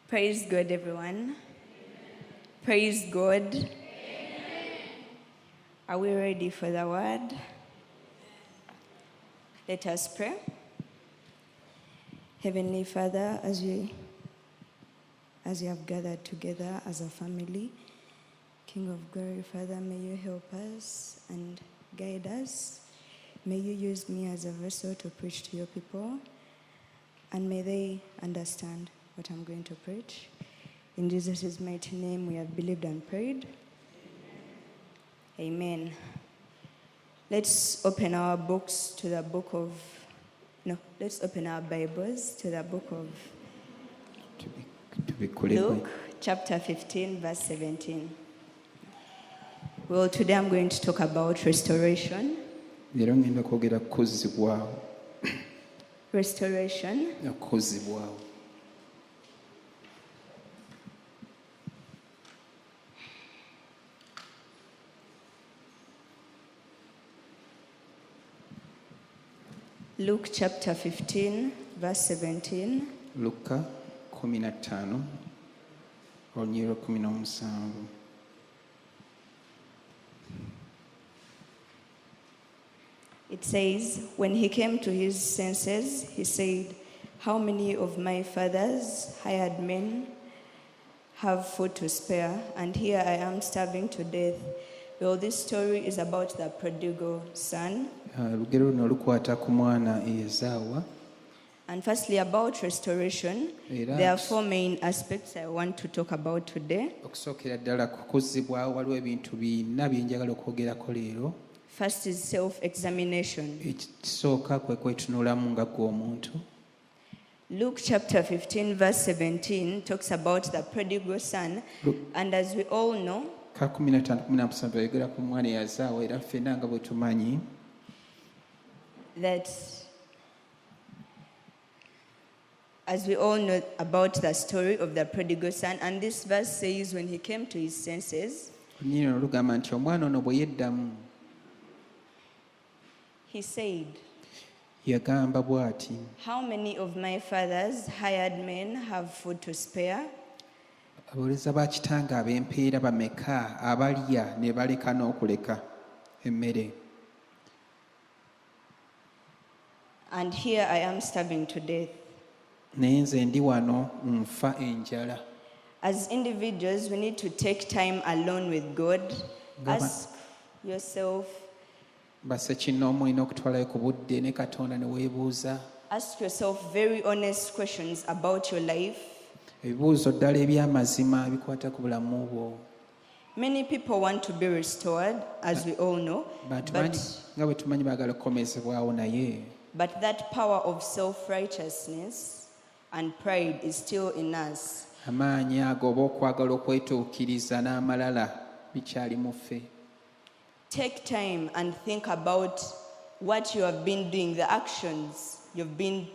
Praise God, everyone. Praise God. Amen. Are we ready for the word? Let us pray. Heavenly Father, as you have gathered together as a family, King of Glory, Father, may you help us and guide us. May you use me as a vessel to preach to your people, and may they understand what I'm going to preach. In Jesus' mighty name, we have believed and prayed. Amen. Let's open our books to the book of, let's open our Bibles to the book of Luke, chapter 15, verse 17. Well, today I'm going to talk about restoration. Restoration. Luke chapter 15, verse 17. Luka 15, olunyiriro 17. It says, when he came to his senses, he said, how many of my father's hired men have food to spare, and here I am starving to death? Well, this story is about the prodigal son. And firstly, about restoration, there are four main aspects I want to talk about today. First is self-examination. Luke chapter 15, verse 17 talks about the prodigal son, and as we all know, that as we all know about the story of the prodigal son, and this verse says when he came to his senses, he said, how many of my father's hired men have food to spare? And here I am starving to death. As individuals, we need to take time alone with God. Ask yourself, ask yourself very honest questions about your life. Many people want to be restored, as we all know, but that power of self-righteousness and pride is still in us. Take time and think about what you have been doing, the actions you've been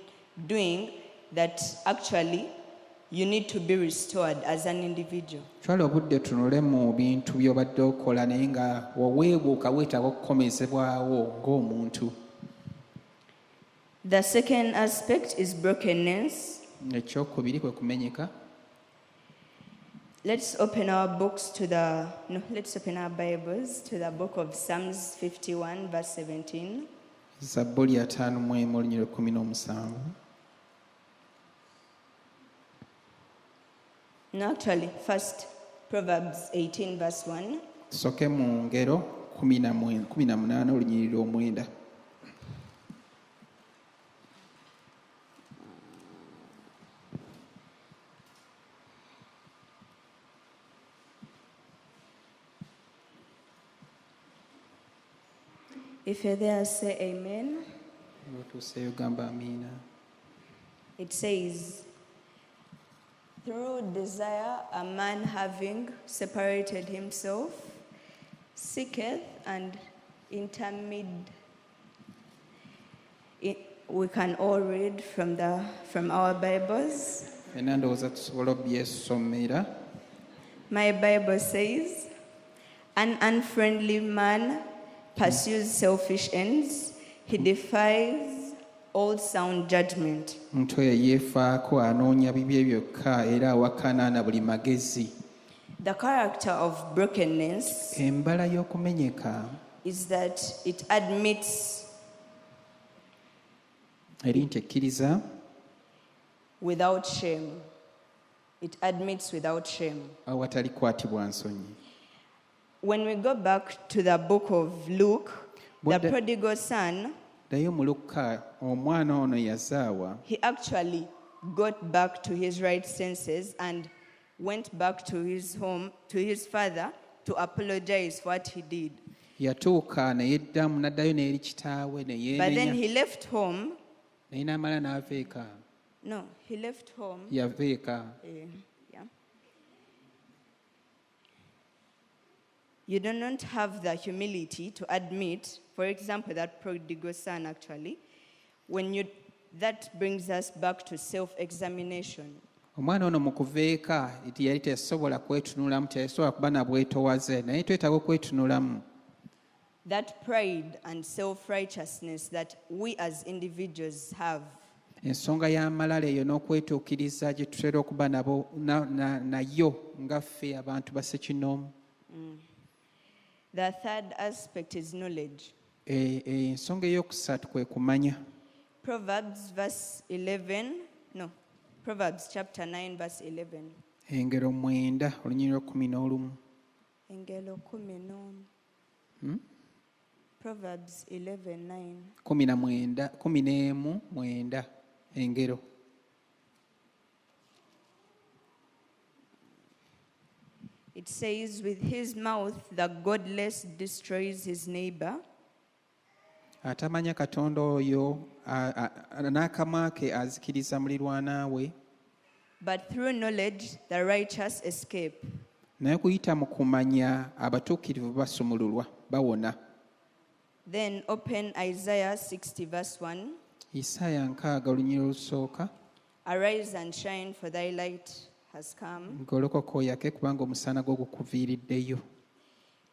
doing that actually you need to be restored as an individual. The second aspect is brokenness. Let's open our Bibles to the book of Psalms 51, verse 17. No, actually, first, Proverbs 18, verse 1. If you're there, say amen. It says, through desire, a man having separated himself, seeketh and intermediate. We can all read from our Bibles. My Bible says, an unfriendly man pursues selfish ends. He defies all sound judgment. Omuntu oyo yeefaako anoonya bibye byokka era awakana buli magezi. The character of brokenness Embala y'okumenyeka is that it admits eri nti ekkiriza without shame. It admits without shame. awatali kwatibwa nsonyi. When we go back to the book of Luke, the prodigal son, Ddayo mu Lukka omwana ono yazaawa he actually got back to his right senses and went back to his home, to his father, to apologize for what he did. yatuuka ne yeddamu n'addayo n'eri kitaawe ne But then yeenenya he left home. naye n'amala n'aveeka No, he left home. yaveeka. Yeah. You do not have the humility to admit, for example, that prodigal son actually, that brings us back to self-examination. Omwana ono mu kuveeka yali teyasobola kwetunulamu, teyasobola kuba na bwetoowaze, naye twetaaga okwetunulamu. That pride and self-righteousness that we as individuals have. Ensonga y'amalala eyo n'okwetuukiriza gye tutera okuba nabo nayo nga ffe abantu basekinoomu. The third aspect is knowledge. Ensonga ey'okusatu kwe kumanya. Proverbs chapter 9 verse 11. Engero 9 olunyiriro 11. Engero 11. Proverbs 11:9. 11:9 engero. It says, with his mouth the godless destroys his neighbor. Atamanya Katonda oyo n'akamwa ke azikiriza mulirwana we. But through knowledge the righteous escape. Naye kuyita mu kumanya abatuukirivu basumululwa bawona. Then open Isaiah 60 verse 1. Isaaya 60 olunyiriro olusooka. Arise and shine, for thy light has come. Golokoka oyake kubanga omusana gwo gukuviiriddeyo.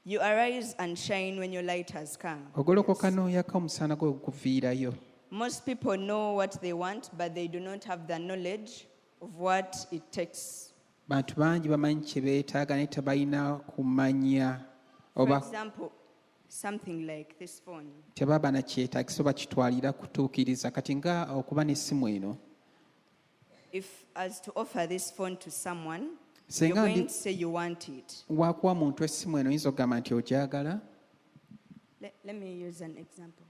You arise and shine when your light has come. Ogolokoka n'oyaka omusana gwo gukuviirayo. Most people know what they want, but they do not have the knowledge of what it takes. Bantu bangi bamanyi kye beetaaga naye tebalina kumanya For example, something like this phone. Tebaba na kyetaagisa oba kitwalira kutuukiriza kati nga okuba n'essimu eno. If as to offer this phone to someone, Senga you're going to say you want it. Waakuwa muntu essimu eno oyinza okugamba nti ogyagala. Let me use an example.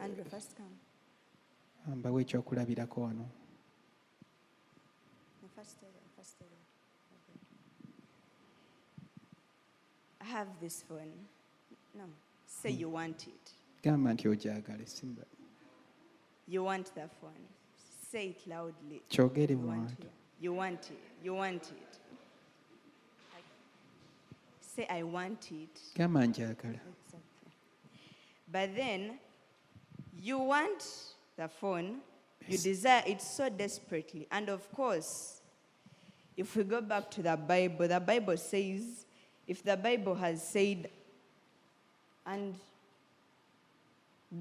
Andrew, first come. Mbawe ekyokulabirako wano. First. I have this phone. No, say you want it. Gamba nti ogyagala essimu. You want the phone. Say it loudly. Kyogere mu bantu. You want it. You want it. Say I want it. Gamba njagala. Exactly. But then you want the phone. You desire it so desperately. And of course, if we go back to the Bible says, if the Bible has said, and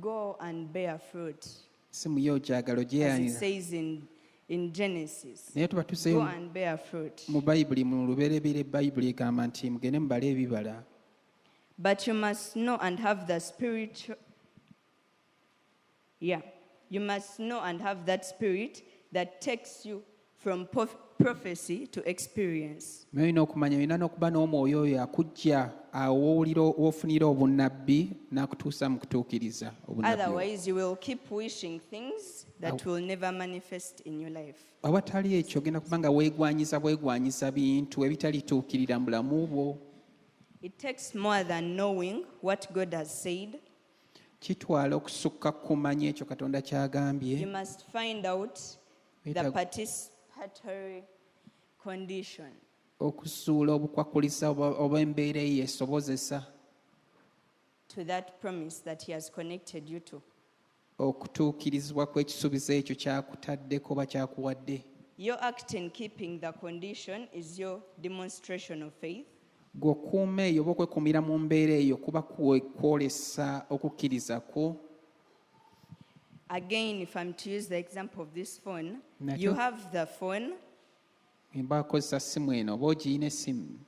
go and bear fruit, Simu yo ogyagala as it ogyeyanira. says in Genesis, Naye tuba go tuseeyo and bear fruit. mu Bayibuli mu lubereberye Bayibuli egamba nti mugende mubale ebibala. But you must know and have the spiritual, you must know and have that spirit that takes you from prophecy to experience. Naye olina okumanya, olina n'okuba n'omwoyo oyo akujja w'ofunira obunnabbi n'akutuusa mu kutuukiriza obunnabbi. Otherwise, you will keep wishing things that will never manifest in your life. Awatali ekyo ogenda kuba nga weegwanyiza bintu ebitalituukirira mu bulamu bwo. It takes more than knowing what God has said. Kitwala okusukka kumanya ekyo Katonda ky'agambye. You must find out the participatory condition. Okusuula obukwakuliza oba embeera eyo esobozesa To that promise that He has connected you to. okutuukirizibwa kw'ekisuubizo ekyo kyakutaddeko oba kyakuwadde. Your act in keeping the condition is your demonstration of faith. Gw'okuuma eyo oba okwekumira mu mbeera eyo kuba kwolesa okukkiriza kwo. Again, if I'm to use the example of this phone, Nakyo- you have the phone mba akozesa ssimu eno oba ogiyina essimu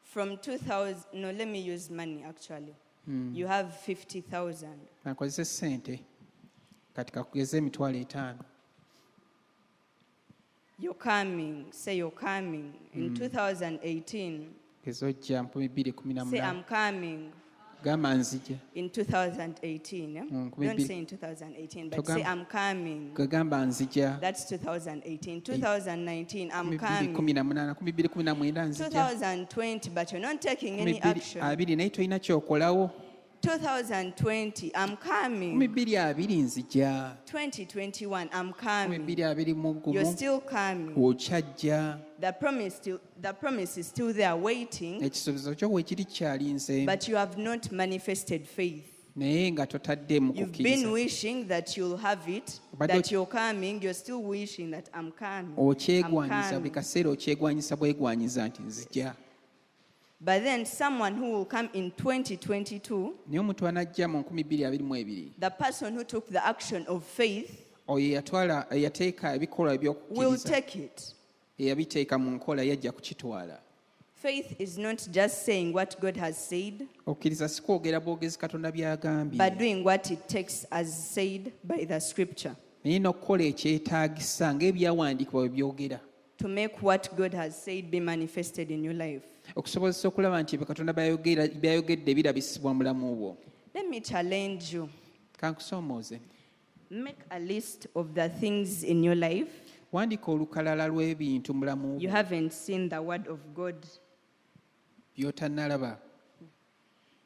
from 2000. No, let me use money actually. You have 50,000. akozesa ssente kati kakugeza emitwalo 5. You're coming in 2018. geza ojja mu Say 2018 I'm coming gamba nzija in 2018. Don't say in 2018, but say I'm coming. gagamba nzija That's 2018. 2019, I'm coming. 2018 2019 nzija 2020, but you're not taking any action. 2020 naye tolina kyokolawo 2020, I'm coming. 2020 nzija 2021, I'm coming. 2021 You're still coming. okyajja The promise is still there waiting, ekisuubizo kyo weekiri kyalinze but you have not manifested faith. naye nga totaddeemu You've been kukkiriza wishing that you'll have it, But that you're coming. You're still wishing that I'm coming. okyegwanyiza I'm buli coming. kaseera okyegwanyisa bwegwanyiza nti nzija But then someone who will come in 2022, naye omuntu anajja mu 2022 the person who took the action of faith, oyo eyateeka ebikolwa will ebyokukkiriza take it. eyabiteeka mu nkola yajja kukitwala Faith is not just saying what God has said, okkiriza si kwogera bwogezi katonda but by'agambye doing what it takes as said by the scripture naye n'okukola ekyetaagisa ng'ebyawandiikibwa bwe byogera to make what God has said be manifested in your life. okusobozesa okulaba nti ebyo katonda byayogedde birabisibwa mu bulamu bwo. Let me challenge you. Kankusoomooze Make a list of the things in your life wandiika olukalala lw'ebintu mu bulamu you bwo haven't seen the word of God. by'otannalaba.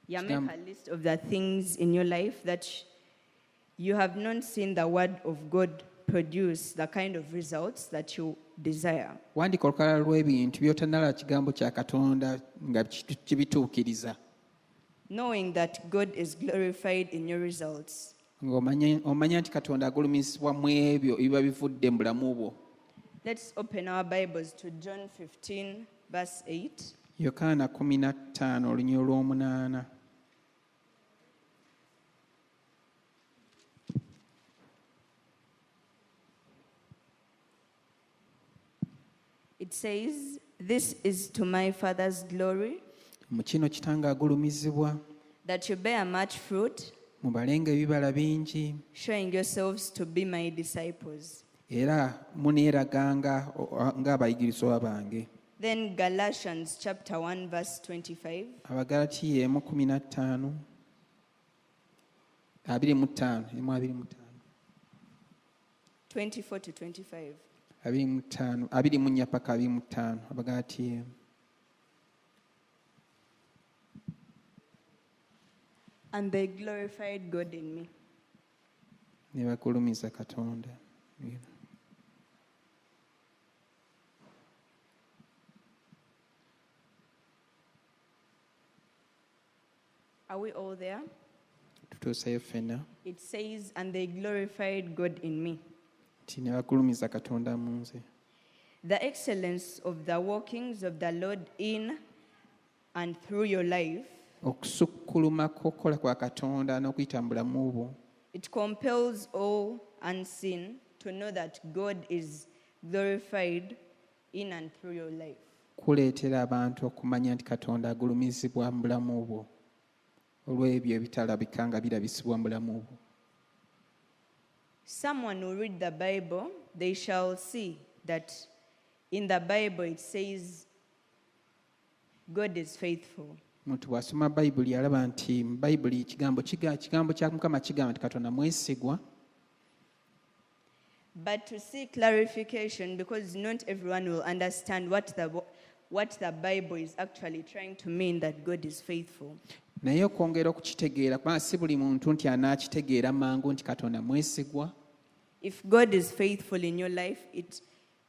Yeah, make a list of the things in your life that you have not seen the word of God produce the kind of results that you desire. wandiika olukalala lw'ebintu by'otannalaba kigambo kya katonda nga kibituukiriza Knowing that God is glorified in your results. ng'omanya nti katonda agulumizibwa mu ebyo ebiba bivudde mu bulamu bwo. Let's open our Bibles to John 15, verse 8. yokaana 15 olunyiri olw'omunaana. It says, "This is to my Father's glory, mu kino kitange agulumizibwa that you bear much fruit, mubalenga ebibala bingi showing yourselves to be my disciples." era muneeraganga ng'abayigirizwa bange. Then Galatians chapter 1, verse 25. Abagalatiya 1:15 25 24 to 25. 24 paka 25 Abagalatiya. And they glorified God in me. ne bagulumiza katonda. Are we all there? tutuuseyo ffenna It says, "And they glorified God in me." nti ne bagulumiza katonda mu nze. The excellence of the workings of the Lord in and through your life, Okusukkuluma kw'okukola kwa katonda n'okuyita mu bulamu bwo it compels all unseen to know that God is glorified in and through your life. kuleetera abantu okumanya nti katonda agulumizibwa mu bulamu bwo olw'ebyo ebitalabika nga birabisibwa mu bulamu bwo. Someone will read the Bible, they shall see that in the Bible it says God is faithful. Omuntu bw'asoma bayibuli alaba nti mu bayibuli kigambo kya mukama kigamba nti katonda mwesigwa. But to see clarification, because not everyone will understand what the Bible is actually trying to mean that God is faithful. naye okwongera okukitegeera kubanga si buli muntu nti anaakitegeera mangu nti katonda mwesigwa. If God is faithful in your life,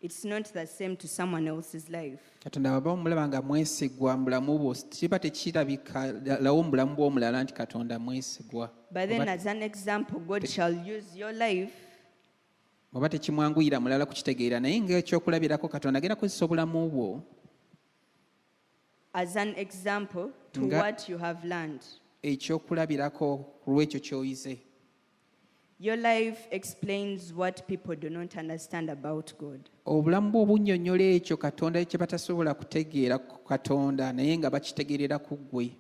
it's not the same to someone else's life. katonda bw'aba omulaba nga mwesigwa mu bulamu bwo kiba tekirabikalawo mu bulamu bw'omulala nti katonda mwesigwa. But then as an example, God shall use your life oba tekimwanguyira mulala kukitegeera naye ng'ekyokulabirako katonda agenda kukozesa obulamu bwo as an example to Nga- what you have learned. ekyokulabirako ku lw'ekyo ky'oyize. Your life explains what people do not understand about God. obulamu bwo obunnyonnyola ekyo katonda kye batasobola kutegeera ku katonda naye nga bakitegeerera ku ggwe.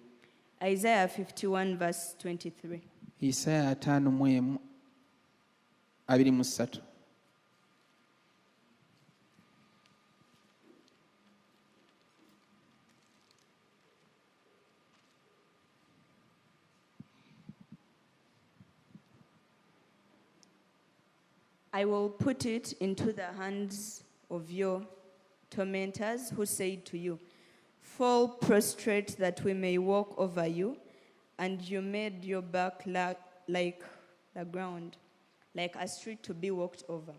Isaiah 51 verse 23. Isaaya 53. I will put it into the hands of your tormentors who say to you, fall prostrate that we may walk over you, and you made your back like the ground, like a street to be walked over.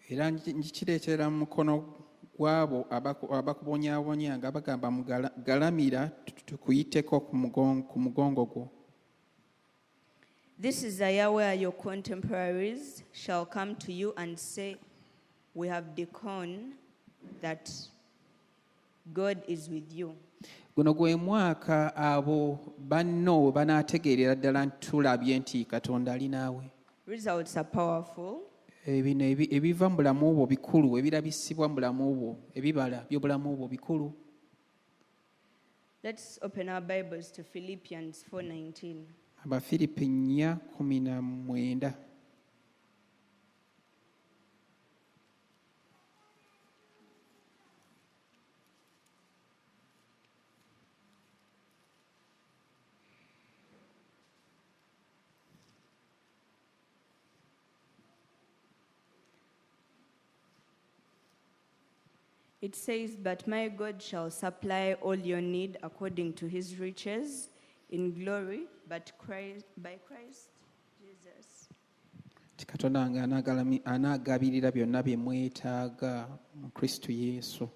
Era nkikireetera mu mukono gw'abo abakubonyaabonya nga bagamba galamira tukuyiteko ku mugongo gwo. This is a year where your contemporaries shall come to you and say, we have declared that God is with you. Guno gwe mwaka abo banno banaategeerera ddala tulabye nti katonda ali naawe. Results are powerful. Bino ebiva mu bulamu bwo bikulu, ebirabisibwa mu bulamu bwo, ebibala by'obulamu bwo bikulu. Let's open our Bibles to Philippians 4:19. Abafiripi 4:19. It says, but my God shall supply all your need according to his riches in glory, by Christ Jesus. Katonda nga anaagabirira byonna bye mwetaaga mu Kristo Yesu.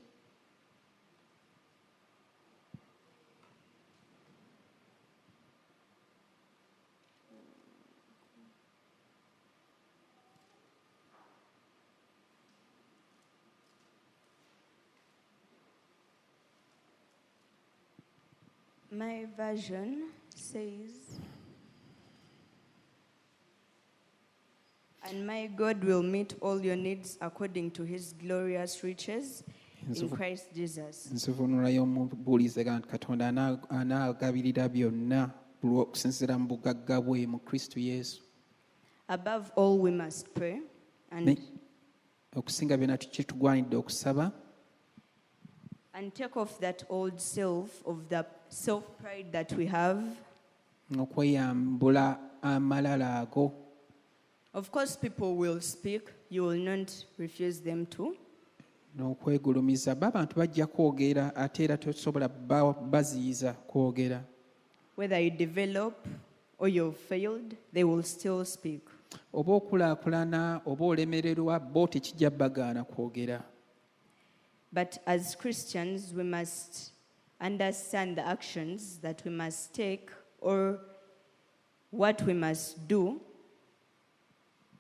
My version says, and my God will meet all your needs according to his glorious riches in Christ Jesus. Ensovunula y'omubuulizi egamba nti Katonda anaagabirira byonna okusinziira mu bugagga bwe mu Kristo Yesu. Above all we must pray and okusinga byonna kitugwanidde okusaba and take off that old self of the self-pride that we have. Okweyambula amalala ago. Of course, people will speak. You will not refuse them to. N'okwegulumiza abantu bajja kwogera ate era tosobola baziyiza kwogera. Whether you develop or you've failed, they will still speak. Oba okulaakulana oba olemererwa bo tekijja bagaana kwogera. But as Christians, we must understand the actions that we must take or what we must do,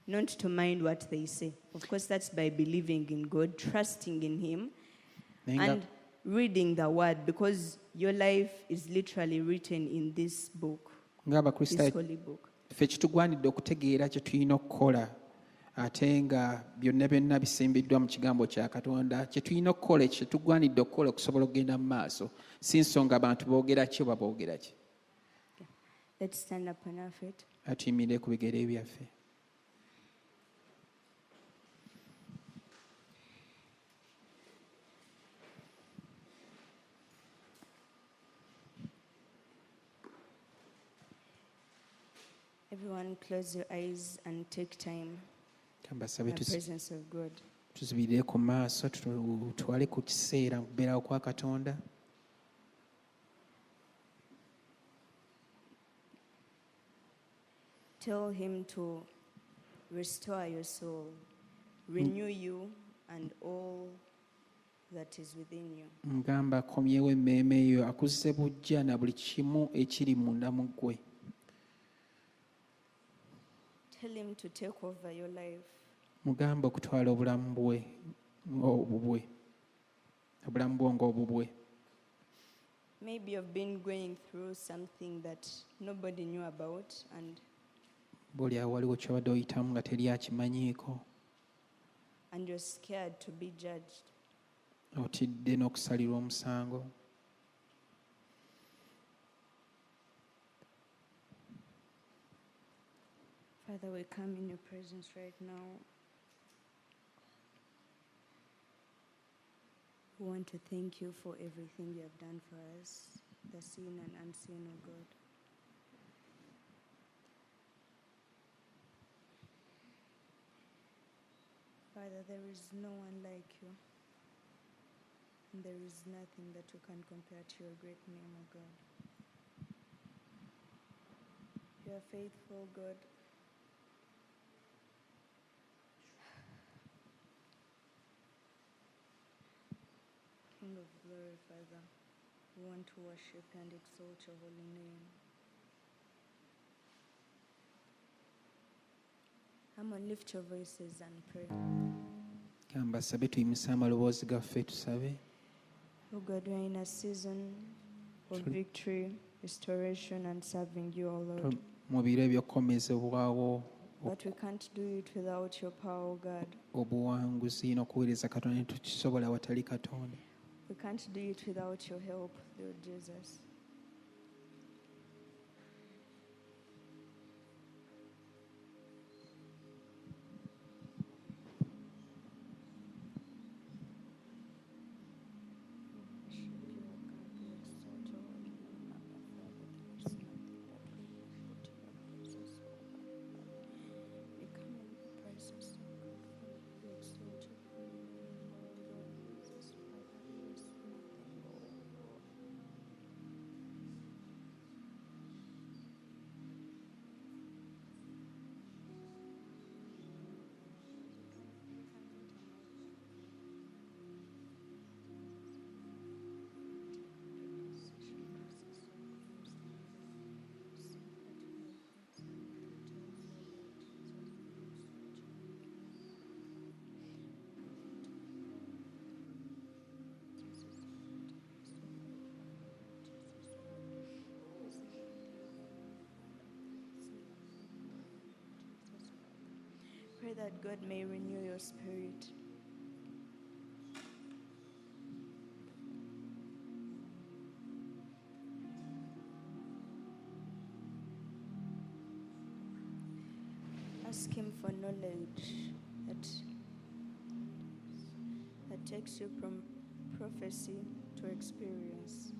not to mind what they say. Of course, that's by believing in God, trusting in him, and reading the word, because your life is literally written in this book, this holy book. Ffe kitugwanidde okutegeera kye tulina okukola ate nga byonna byonna bisimbiddwa mu kigambo kya Katonda. Kye tulina okukola ekyo kye tugwanidde okukola okusobola okugenda mu maaso, si nsonga abantu boogera ki oba boogera ki. Let's stand up on our feet. Atuyimirire ku bigere byaffe. Everyone close your eyes and take time in Kambasabe the presence of God. tuzibirire ku maaso tutwale ku kiseera mu kubeerawo kwa Katonda. Tell him to restore your soul, renew you and all that is within you. Ngamba akomyewo emmeeme eyo akuzze bujja na buli kimu ekiri munda mu ggwe. Tell him to take over your life. Mugamba okutwala obulamu bwe ng'obubwe. Obulamu bwo ng'obubwe. Maybe you've been going through something that nobody knew about, and buli awo waliwo kyobadde oyitamu nga teri akimanyiiko, and you're scared to be judged. otidde n'okusalirwa omusango. Father, we come in your presence right now. We want to thank you for everything you have done for us, the seen and unseen, O God. Father, there is no one like you, and there is nothing that you can compare to your great name, O God. You are faithful, God. King of glory, Father, we want to worship and exalt your holy name. Come on, lift your voices and pray. Gamba sabe tuyimuse amaloboozi gaffe tusabe. Oh God, we are in a season of victory, restoration, and serving you, O Lord. Mu biro eby'okukomezebwawo, But we can't do it without your power, O God. obuwanguzi n'okuweereza Katonda tetukisobola awatali Katonda. We can't do it without your help, Lord Jesus. Pray that God may renew your spirit. Ask Him for knowledge that takes you from prophecy to experience.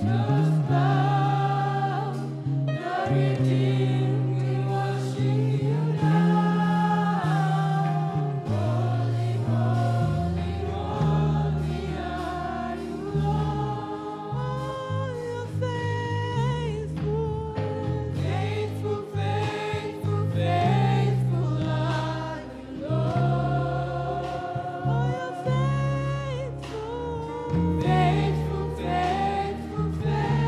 Faithful, faithful, faithful.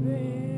praise.